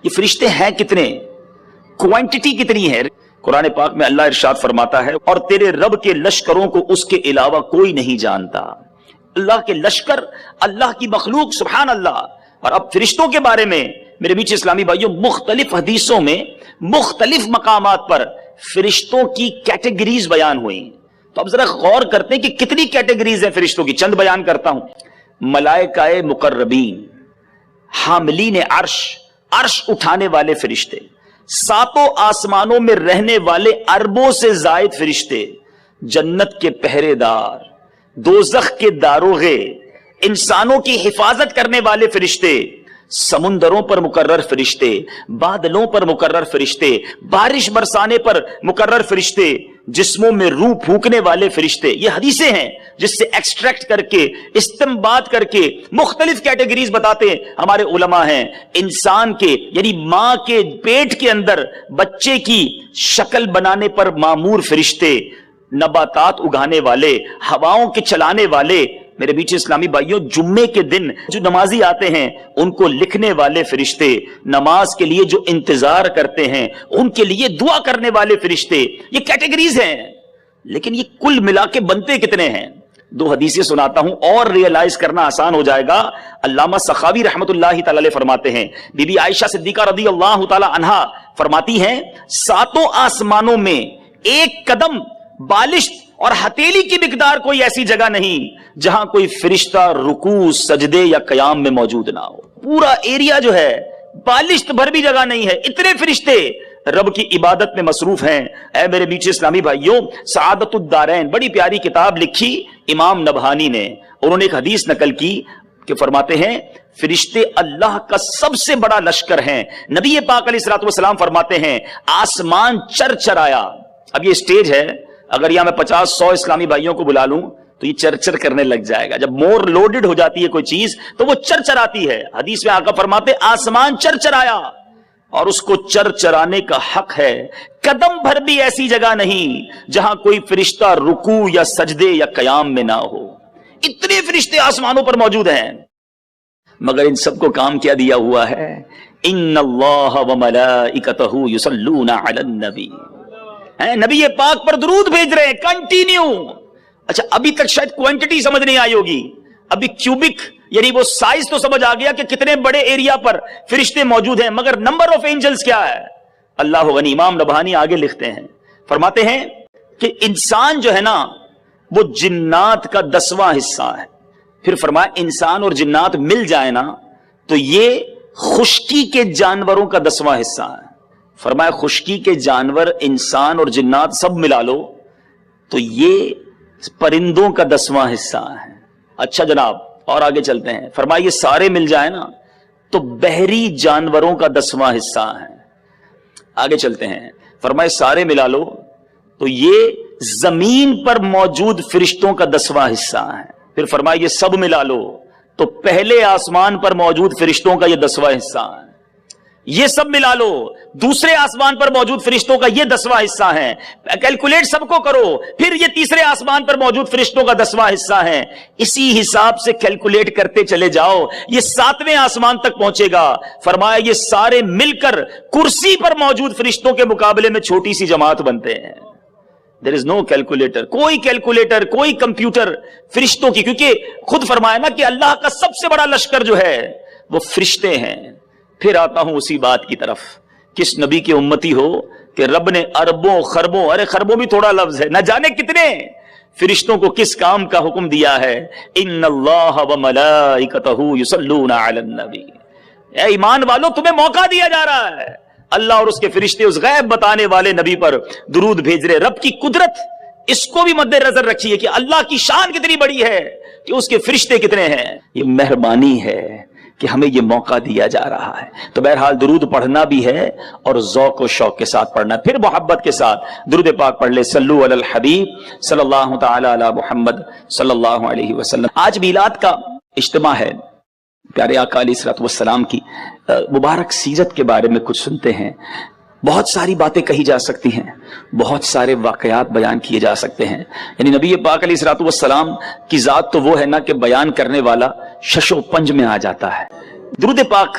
یہ فرشتے ہیں کتنے, کوانٹٹی کتنی ہے. قرآن پاک میں اللہ ارشاد فرماتا ہے اور تیرے رب کے لشکروں کو اس کے علاوہ کوئی نہیں جانتا. اللہ کے لشکر, اللہ کی مخلوق, سبحان اللہ. اور اب فرشتوں کے بارے میں میرے میٹھے اسلامی بھائیوں مختلف حدیثوں میں مختلف مقامات پر فرشتوں کی کیٹیگریز بیان ہوئی. تو اب ذرا غور کرتے ہیں کہ کتنی کیٹیگریز ہیں فرشتوں کی. چند بیان کرتا ہوں. ملائکہ مقربین, حاملین عرش, عرش اٹھانے والے فرشتے, ساتوں آسمانوں میں رہنے والے اربوں سے زائد فرشتے, جنت کے پہرے دار, دوزخ کے داروغے, انسانوں کی حفاظت کرنے والے فرشتے, سمندروں پر مقرر فرشتے, بادلوں پر مقرر فرشتے, بارش برسانے پر مقرر فرشتے, جسموں میں روح پھونکنے والے فرشتے. یہ حدیثیں ہیں جس سے ایکسٹریکٹ کر کے, استنباط کر کے مختلف کیٹیگریز بتاتے ہیں ہمارے علماء ہیں. انسان کے یعنی ماں کے پیٹ کے اندر بچے کی شکل بنانے پر مامور فرشتے, نباتات اگانے والے, ہواؤں کے چلانے والے. میرے بیچ اسلامی بھائیوں جمعے کے دن جو نمازی آتے ہیں ان کو لکھنے والے فرشتے, نماز کے لیے جو انتظار کرتے ہیں ان کے لیے دعا کرنے والے فرشتے. یہ کیٹیگریز ہیں, لیکن یہ کل ملا کے بنتے کتنے ہیں؟ دو حدیثیں سناتا ہوں اور ریئلائز کرنا آسان ہو جائے گا. علامہ سخاوی رحمت اللہ تعالی علیہ فرماتے ہیں, بی بی عائشہ صدیقہ رضی اللہ تعالی عنہا فرماتی ہیں, ساتوں آسمانوں میں ایک قدم بالشت اور ہتھیلی کی مقدار کوئی ایسی جگہ نہیں جہاں کوئی فرشتہ رکوع, سجدے یا قیام میں موجود نہ ہو. پورا ایریا جو ہے بالشت بھر بھی جگہ نہیں ہے, اتنے فرشتے رب کی عبادت میں مصروف ہیں. اے میرے بیچ اسلامی بھائیوں, سعادت الدارین بڑی پیاری کتاب لکھی امام نبہانی نے. انہوں نے ایک حدیث نقل کی کہ فرماتے ہیں فرشتے اللہ کا سب سے بڑا لشکر ہیں. نبی پاک علیہ الصلوۃ والسلام فرماتے ہیں آسمان چرچرایا. اب یہ سٹیج ہے, اگر یہاں میں 50-100 اسلامی بھائیوں کو بلا لوں تو یہ چرچر کرنے لگ جائے گا. جب مور لوڈڈ ہو جاتی ہے کوئی چیز تو وہ چرچراتی ہے. حدیث میں آقا فرماتے آسمان چرچرایا, اور اس کو چرچرانے کا حق ہے. قدم بھر بھی ایسی جگہ نہیں جہاں کوئی فرشتہ رکوع یا سجدے یا قیام میں نہ ہو. اتنے فرشتے آسمانوں پر موجود ہیں, مگر ان سب کو کام کیا دیا ہوا ہے؟ ان اللہ وملائکتہ یصلون علی النبی. نبی پاک پر درود بھیج رہے ہیں کنٹینیو. اچھا ابھی تک شاید کوانٹٹی سمجھ نہیں آئی ہوگی, ابھی کیوبک یعنی وہ سائز تو سمجھ آ گیا کہ کتنے بڑے ایریا پر فرشتے موجود ہیں, مگر نمبر آف اینجلز کیا ہے؟ اللہ غنی. امام نبہانی آگے لکھتے ہیں, فرماتے ہیں کہ انسان جو ہے نا وہ جنات کا 10واں حصہ ہے. پھر فرمایا انسان اور جنات مل جائے نا تو یہ خشکی کے جانوروں کا 10واں حصہ ہے. فرمایا خشکی کے جانور, انسان اور جنات سب ملا لو تو یہ پرندوں کا 10واں حصہ ہے. اچھا جناب اور آگے چلتے ہیں. فرمایا یہ سارے مل جائیں نا تو بحری جانوروں کا 10واں حصہ ہے. آگے چلتے ہیں. فرمایا سارے ملا لو تو یہ زمین پر موجود فرشتوں کا 10واں حصہ ہے. پھر فرمایا یہ سب ملا لو تو پہلے آسمان پر موجود فرشتوں کا یہ 10واں حصہ ہے. یہ سب ملا لو دوسرے آسمان پر موجود فرشتوں کا یہ 10واں حصہ ہے. کیلکولیٹ سب کو کرو, پھر یہ تیسرے آسمان پر موجود فرشتوں کا 10واں حصہ ہے. اسی حساب سے کیلکولیٹ کرتے چلے جاؤ, یہ 7ویں آسمان تک پہنچے گا. فرمایا یہ سارے مل کر کرسی پر موجود فرشتوں کے مقابلے میں چھوٹی سی جماعت بنتے ہیں. There is no calculator, کوئی کیلکولیٹر, کوئی کمپیوٹر فرشتوں کی, کیونکہ خود فرمایا نا کہ اللہ کا سب سے بڑا لشکر جو ہے وہ فرشتے ہیں. پھر آتا ہوں اسی بات کی طرف, کس نبی کے امتی ہو کہ رب نے اربوں خربوں, ارے خربوں بھی تھوڑا لفظ ہے, نہ جانے کتنے فرشتوں کو کس کام کا حکم دیا ہے. ان اللہ وملائکتہ یصلون علی النبی. اے ایمان والو تمہیں موقع دیا جا رہا ہے, اللہ اور اس کے فرشتے اس غیب بتانے والے نبی پر درود بھیج رہے. رب کی قدرت اس کو بھی مد نظر رکھیے کہ اللہ کی شان کتنی بڑی ہے کہ اس کے فرشتے کتنے ہیں. یہ مہربانی ہے کہ ہمیں یہ موقع دیا جا رہا ہے. تو بہرحال درود پڑھنا بھی ہے اور ذوق و شوق کے ساتھ پڑھنا. پھر محبت کے ساتھ درود پاک پڑھ لے. صلو علی الحبیب صلی اللہ تعالی علی محمد صلی اللہ علیہ وسلم. آج میلاد کا اجتماع ہے. پیارے آقا علیہ الصلوۃ والسلام کی مبارک سیرت کے بارے میں کچھ سنتے ہیں. بہت ساری باتیں کہی جا سکتی ہیں, بہت سارے واقعات بیان کیے جا سکتے ہیں. یعنی نبی پاک علیہ الصلوۃ والسلام کی ذات تو وہ ہے نا کہ بیان کرنے والا شش و پنج میں آ جاتا ہے. درود پاک